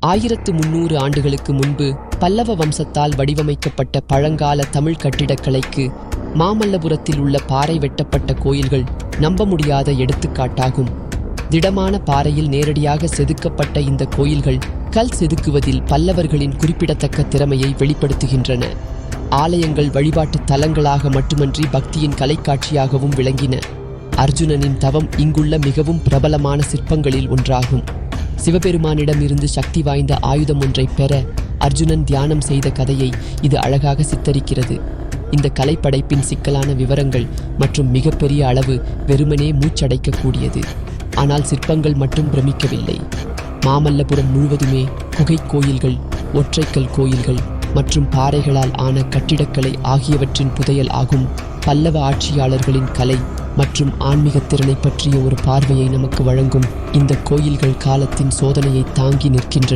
1300 ஆண்டுகளுக்கு முன்பு பல்லவ வம்சத்தால் வடிவமைக்கப்பட்ட பழங்கால தமிழ் கட்டிடக்கலைக்கு மாமல்லபுரத்தில் உள்ள பாறை வெட்டப்பட்ட கோயில்கள் நம்ப முடியாத எடுத்துக்காட்டாகும். திடமான பாறையில் நேரடியாக செதுக்கப்பட்ட இந்த கோயில்கள் கல் செதுக்குவதில் பல்லவர்களின் குறிப்பிடத்தக்க திறமையை வெளிப்படுத்துகின்றன. ஆலயங்கள் வழிபாட்டு தலங்களாக மட்டுமன்றி பக்தியின் கலைக்காட்சியாகவும் விளங்கின. அர்ஜுனனின் தவம் இங்குள்ள மிகவும் பிரபலமான சிற்பங்களில் ஒன்றாகும். சிவபெருமானிடம் இருந்து சக்தி வாய்ந்த ஆயுதம் ஒன்றை பெற அர்ஜுனன் தியானம் செய்த கதையை இது அழகாக சித்தரிக்கிறது. இந்த கலைப்படைப்பின் சிக்கலான விவரங்கள் மற்றும் மிகப்பெரிய அளவு வெறுமனே மூச்சடைக்கக்கூடியது. ஆனால் சிற்பங்கள் மட்டும் பிரமிக்கவில்லை. மாமல்லபுரம் முழுவதுமே குகை கோயில்கள், ஒற்றைக்கல் கோயில்கள் மற்றும் பாறைகளால் ஆன கட்டிடக்கலை ஆகியவற்றின் புதையல் ஆகும். பல்லவ ஆட்சியாளர்களின் கலை மற்றும் ஆன்மீக திறனை பற்றிய ஒரு பார்வையை நமக்கு வழங்கும் இந்த கோயில்கள் காலத்தின் சோதனையை தாங்கி நிற்கின்றன.